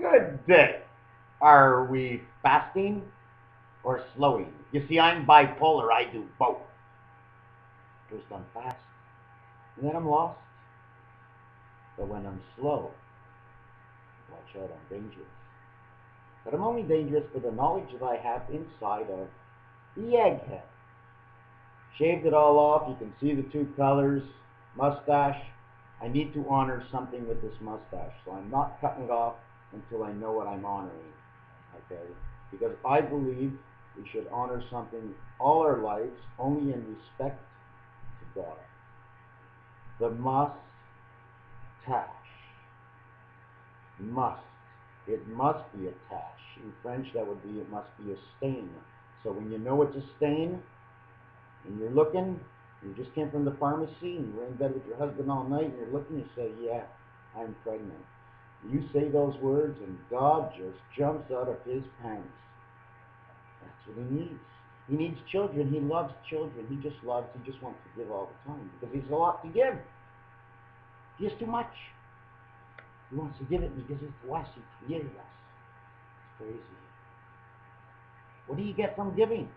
Good day. Are we fasting or slowing? You see, I'm bipolar. I do both. First I'm fast, and then I'm lost. But when I'm slow, watch out, I'm dangerous. But I'm only dangerous for the knowledge that I have inside of the egghead. Shaved it all off. You can see the two colors. Mustache. I need to honor something with this mustache, so I'm not cutting it off until I know what I'm honoring. Okay? Because I believe we should honor something all our lives only in respect to God. The mustache. Must. It must be a tache. In French, that would be, it must be a stain. So when you know it's a stain, and you're looking, you just came from the pharmacy, and you're in bed with your husband all night, and you're looking, you say, yeah, I'm pregnant. You say those words, and God just jumps out of his pants. That's what he needs. He needs children. He loves children. He just loves, he just wants to give all the time, because he's a lot to give. He has too much. He wants to give it because it's to us. He created us. It's crazy. What do you get from giving?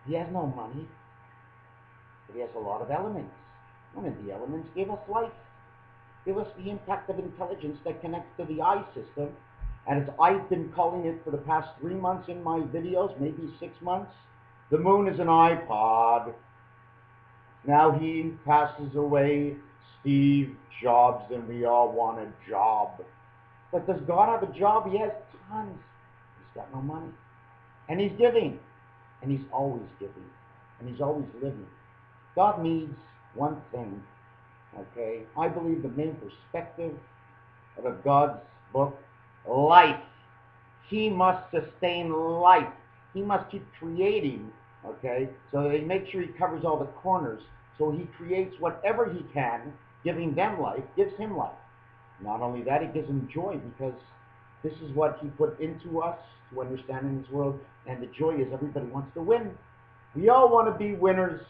He has no money, but he has a lot of elements. One of the elements gave us life. Give us the impact of intelligence that connects to the eye system. And as I've been calling it for the past 3 months in my videos, maybe 6 months, the moon is an iPod. Now he passes away, Steve Jobs, and we all want a job. But does God have a job? He has tons. He's got no money. And he's giving. And he's always giving. And he's always living. God needs one thing. Okay? I believe the main perspective of God's book, life. He must sustain life. He must keep creating, okay, so that he makes sure he covers all the corners. So he creates whatever he can, giving them life, gives him life. Not only that, it gives him joy, because this is what he put into us to understand in this world. And the joy is everybody wants to win. We all want to be winners.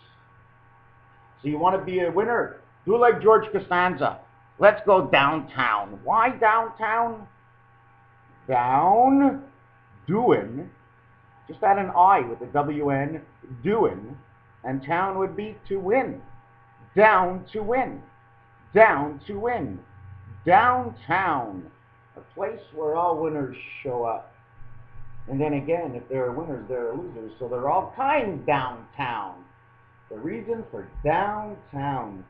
So you want to be a winner? Do like George Costanza. Let's go downtown. Why downtown? Down, doing, just add an I with a W-N, doing, and town would be to win. Down to win. Down to win. Downtown, a place where all winners show up. And then again, if there are winners, there are losers, so there are all kinds downtown. The reason for downtown.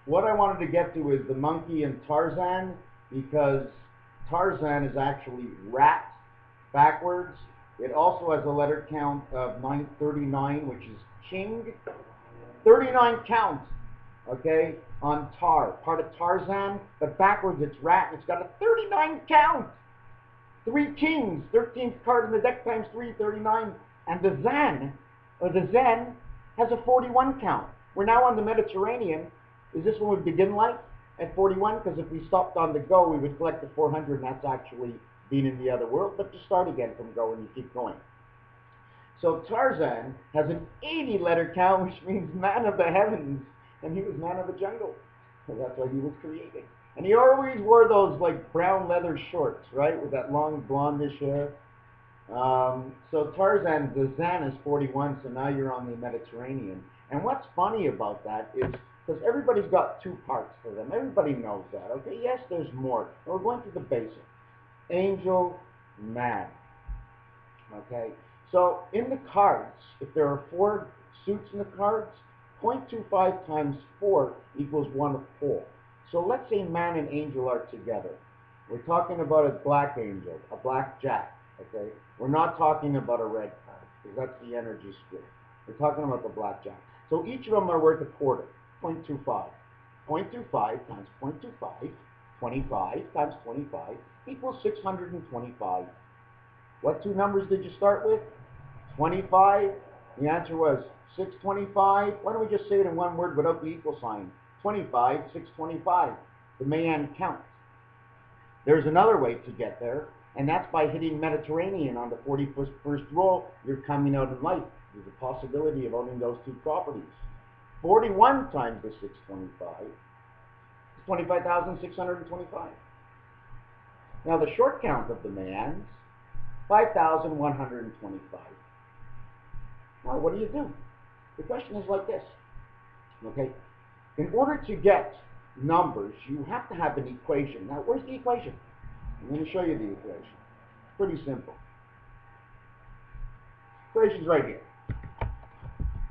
What I wanted to get to is the monkey and Tarzan, because Tarzan is actually rat backwards. It also has a letter count of 939, which is king. 39 counts, okay, on tar. Part of Tarzan, but backwards it's rat. It's got a 39 count. 3 kings, 13th card in the deck times 3, 39. And the Zan, or the Zen, has a 41 count. We're now on the Mediterranean. Is this when we begin life? At 41, because if we stopped on the go, we would collect the 400, and that's actually being in the other world. But you start again from go, and you keep going. So Tarzan has an 80-letter count, which means man of the heavens, and he was man of the jungle. So that's why he was created. And he always wore those like brown leather shorts, right, with that long blondish hair. So Tarzan, the Zan is 41, so now you're on the Mediterranean. And what's funny about that is, because everybody's got 2 parts for them. Everybody knows that, okay? Yes, there's more. We're going to the basics. Angel, man. Okay? So in the cards, if there are 4 suits in the cards, 0.25 times 4 equals 1 of 4. So let's say man and angel are together. We're talking about a black angel, a black jack, okay? We're not talking about a red card, because that's the energy split. We're talking about the black jack. So each of them are worth a quarter. 0.25. 0.25 times 0.25, 25 times 25 equals 625. What 2 numbers did you start with? 25. The answer was 625. Why don't we just say it in one word without the equal sign? 25, 625. The man counts. There's another way to get there, and that's by hitting Mediterranean on the 41st roll. You're coming out in life. There's a possibility of owning those 2 properties. 41 times the 625 is 25,625. Now the short count of demands, 5,125. Now what do? The question is like this, okay? In order to get numbers, you have to have an equation. Now where's the equation? I'm going to show you the equation. Pretty simple. Equation's right here.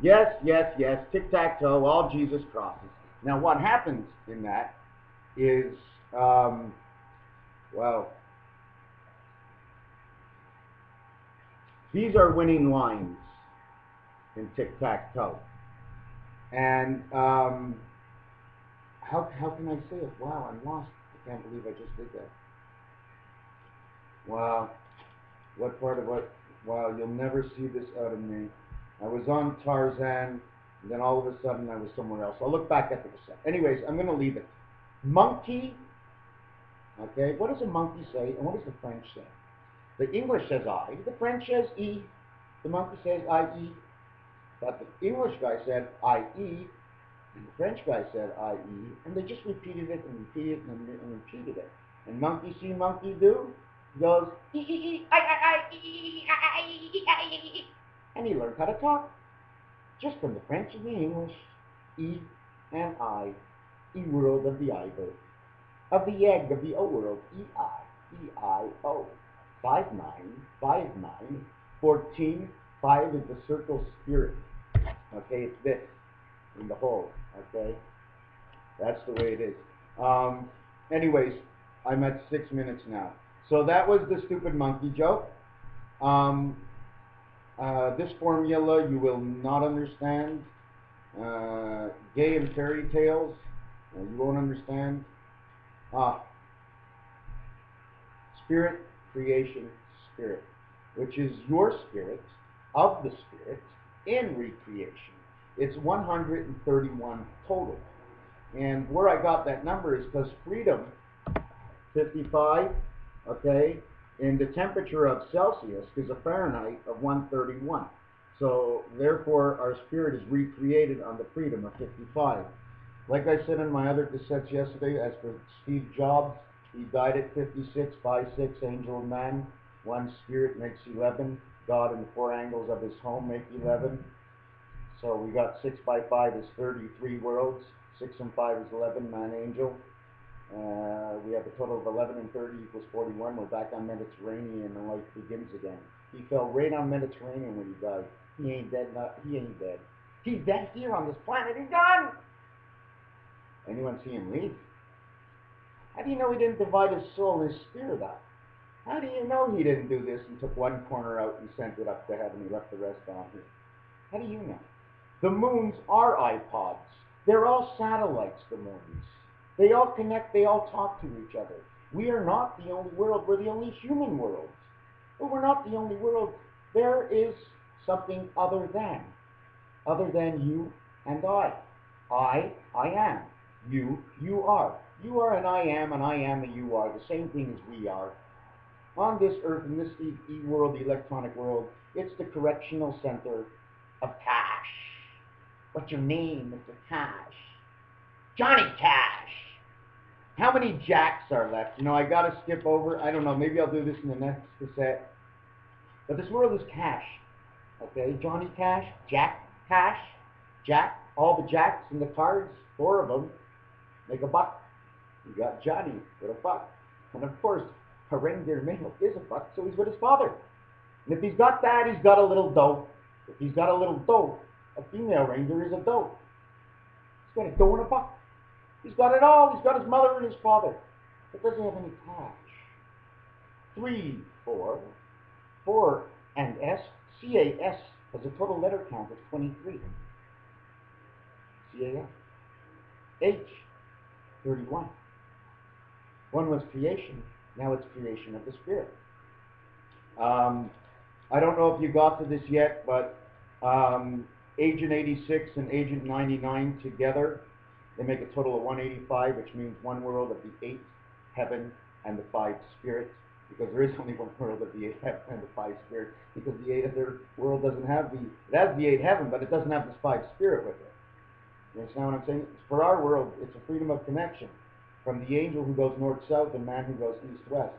Yes, yes, yes, tic-tac-toe, all Jesus crosses. Now what happens in that is, well, these are winning lines in tic-tac-toe. And how can I say it? Wow, I'm lost. I can't believe I just did that. Wow. What part of what? Wow, you'll never see this out of me. I was on Tarzan, and then all of a sudden I was somewhere else. I'll look back at the cassette. Anyways, I'm going to leave it. Monkey. Okay, what does a monkey say, and what does the French say? The English says I, the French says E, the monkey says I-E, but the English guy said I-E, and the French guy said I-E, and they just repeated it and repeated it and repeated it. And monkey see, monkey do, he goes E-E-E, I-I-I-E-E-I-E-I-E, and he learned how to talk, just from the French and the English, E and I, E world of the I bird. Of the egg of the O world, E-I, E-I-O. 5, 9, 5, 9, 14, 5 is the circle spirit. Okay, it's this, in the whole, okay? That's the way it is. Anyways, I'm at 6 minutes now. So that was the stupid monkey joke. This formula you will not understand. Gay and fairy tales, you won't understand. Spirit, creation, spirit, which is your spirit of the spirit in recreation. It's 131 total. And where I got that number is because freedom, 55, okay, and the temperature of Celsius is a Fahrenheit of 131. So therefore our spirit is recreated on the freedom of 55. Like I said in my other cassettes yesterday, as for Steve Jobs, he died at 56, by 6, angel and man. 1 spirit makes 11. God in the 4 angles of his home make 11. So we got 6 by 5 is 33 worlds. 6 and 5 is 11, man, angel. We have a total of 11 and 30 equals 41. We're back on Mediterranean and life begins again. He fell right on Mediterranean when he died. He ain't dead. He ain't dead. He's dead here on this planet. He's gone. Anyone see him leave? How do you know he didn't divide his soul and his spirit up? How do you know he didn't do this and took one corner out and sent it up to heaven and left the rest down here? How do you know? The moons are iPods. They're all satellites, the moons. They all connect, they all talk to each other. We are not the only world, we're the only human world. But we're not the only world. There is something other than you and I. I am. You are. You are an I am, and I am a you are. The same thing as we are. On this earth, in this e-world, the electronic world, it's the correctional center of Cash. What's your name, Mr. Cash? Johnny Cash. How many Jacks are left? You know, I got to skip over. I don't know. Maybe I'll do this in the next cassette. But this world is Cash. Okay? Johnny Cash, Jack Cash, Jack, all the Jacks in the cards, 4 of them, make a buck. You got Johnny with a buck. And of course, a reindeer male is a buck, so he's with his father. And if he's got that, he's got a little doe. If he's got a little doe, a female reindeer is a doe. He's got a doe and a buck. He's got it all. He's got his mother and his father. But doesn't have any cash. 3, 4, 4 and S, C-A-S has a total letter count of 23. C-A-S. H, 31. 1 was creation, now it's creation of the spirit. I don't know if you got to this yet, but Agent 86 and Agent 99 together, they make a total of 185, which means 1 world of the 8th heaven and the 5 spirits, because there is only 1 world of the 8th heaven and the 5 spirits, because the 8th world doesn't have it has the 8th heaven, but it doesn't have this 5 spirit with it. You understand what I'm saying? For our world, it's a freedom of connection. From the angel who goes north-south and man who goes east-west.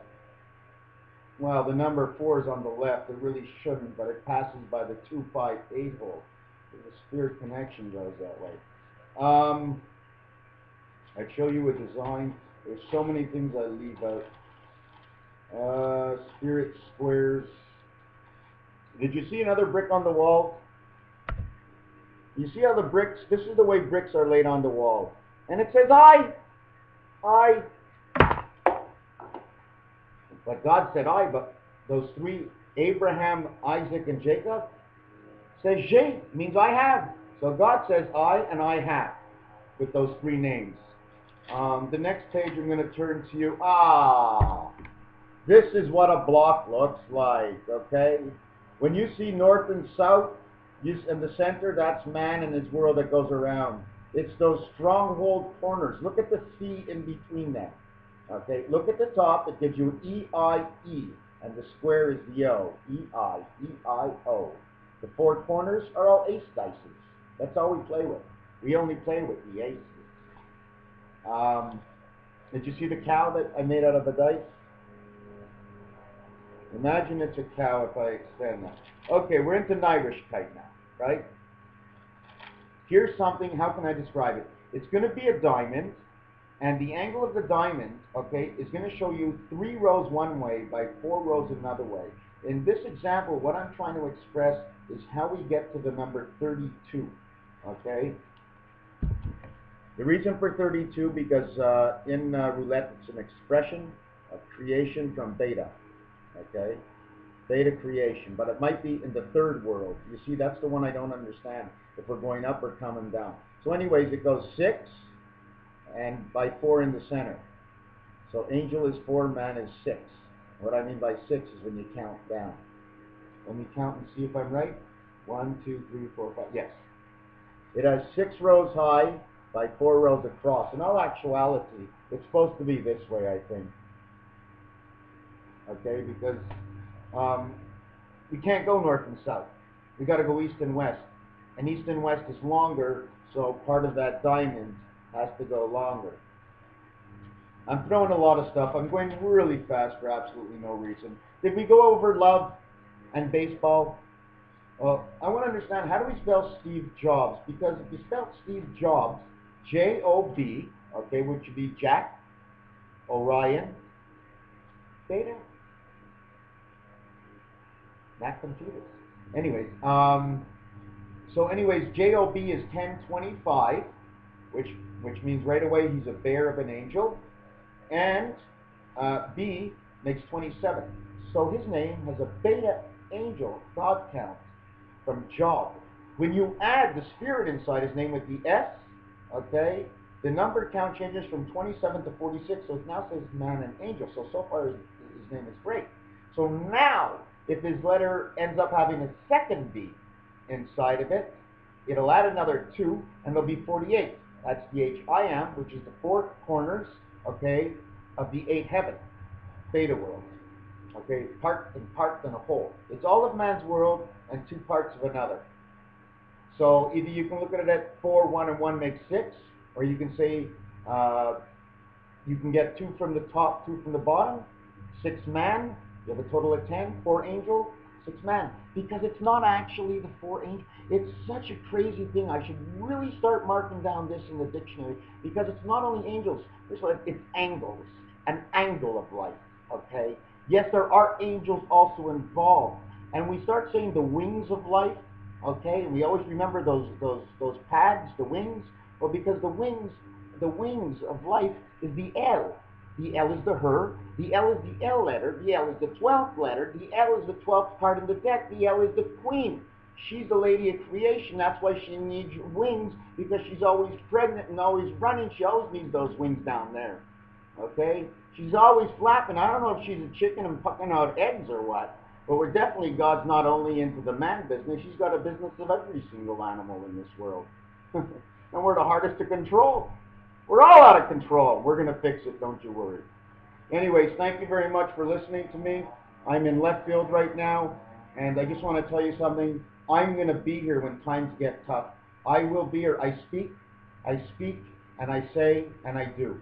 Well, the number 4 is on the left. It really shouldn't, but it passes by the 258 hole. The spirit connection goes that way. I'd show you a design. There's so many things I leave out. Spirit squares. Did you see another brick on the wall? You see how the bricks, this is the way bricks are laid on the wall. And it says I. But God said I, but those three, Abraham, Isaac, and Jacob, says J'ai, means I have. So God says I and I have with those three names. The next page I'm going to turn to you. This is what a block looks like, okay? When you see north and south, in the center, that's man and his world that goes around. It's those stronghold corners. Look at the C in between them. Okay, look at the top. It gives you E-I-E, and the square is the O. E-I-E-I-O. The four corners are all ace dices. That's all we play with. We only play with the aces. Did you see the cow that I made out of the dice? Imagine it's a cow if I extend that. Okay, we're into Nirishkeit now, right? Here's something, how can I describe it? It's going to be a diamond, and the angle of the diamond, okay, is going to show you 3 rows one way by 4 rows another way. In this example, what I'm trying to express is how we get to the number 32, okay? The reason for 32, because in roulette, it's an expression of creation from beta, okay? Beta creation, but it might be in the third world. You see, that's the one I don't understand, if we're going up or coming down. So anyways, it goes 6, and by 4 in the center. So angel is 4, man is 6. What I mean by 6 is when you count down. Let me count and see if I'm right. 1, 2, 3, 4, 5. Yes. It has 6 rows high by 4 rows across. In all actuality, it's supposed to be this way, I think. Okay, because we can't go north and south. We got to go east and west. And east and west is longer, so part of that diamond has to go longer. I'm throwing a lot of stuff. I'm going really fast for absolutely no reason. Did we go over love and baseball? Well, I want to understand, how do we spell Steve Jobs? Because if you spell Steve Jobs, J-O-B, okay, which would be Jack, Orion, Beta, Mac computers. Anyways, J-O-B is 1025, which means right away he's a bear of an angel, and B makes 27. So his name has a beta angel God count from Job. When you add the spirit inside his name with the S, okay, the number count changes from 27 to 46, so it now says man and angel. So far his name is great. So now, if his letter ends up having a second B inside of it, it'll add another 2, and there'll be 48. That's the H-I-M, which is the 4 corners, okay, of the 8 heaven, beta world. Okay, part and a whole. It's all of man's world and 2 parts of another. So either you can look at it at 4, 1, and 1 makes 6, or you can say you can get 2 from the top, 2 from the bottom, 6 man. You have a total of 10, 4 angel, 6 man. Because it's not actually the 4 angel. It's such a crazy thing. I should really start marking down this in the dictionary, because it's not only angels. First of all, it's angles, an angle of life, okay? Yes, there are angels also involved. And we start saying the wings of life, okay? And we always remember those pads, the wings. Well, because the wings of life is the L. The L is the her, the L is the L letter, the L is the 12th letter, the L is the 12th card in the deck, the L is the queen. She's the lady of creation. That's why she needs wings, because she's always pregnant and always running. She always needs those wings down there, okay? She's always flapping. I don't know if she's a chicken and pucking out eggs or what, but we're definitely, God's not only into the man business, he's got a business of every single animal in this world. And we're the hardest to control. We're all out of control. We're going to fix it, don't you worry. Anyways, thank you very much for listening to me. I'm in left field right now, and I just want to tell you something. I'm going to be here when times get tough. I will be here. I speak, and I say, and I do.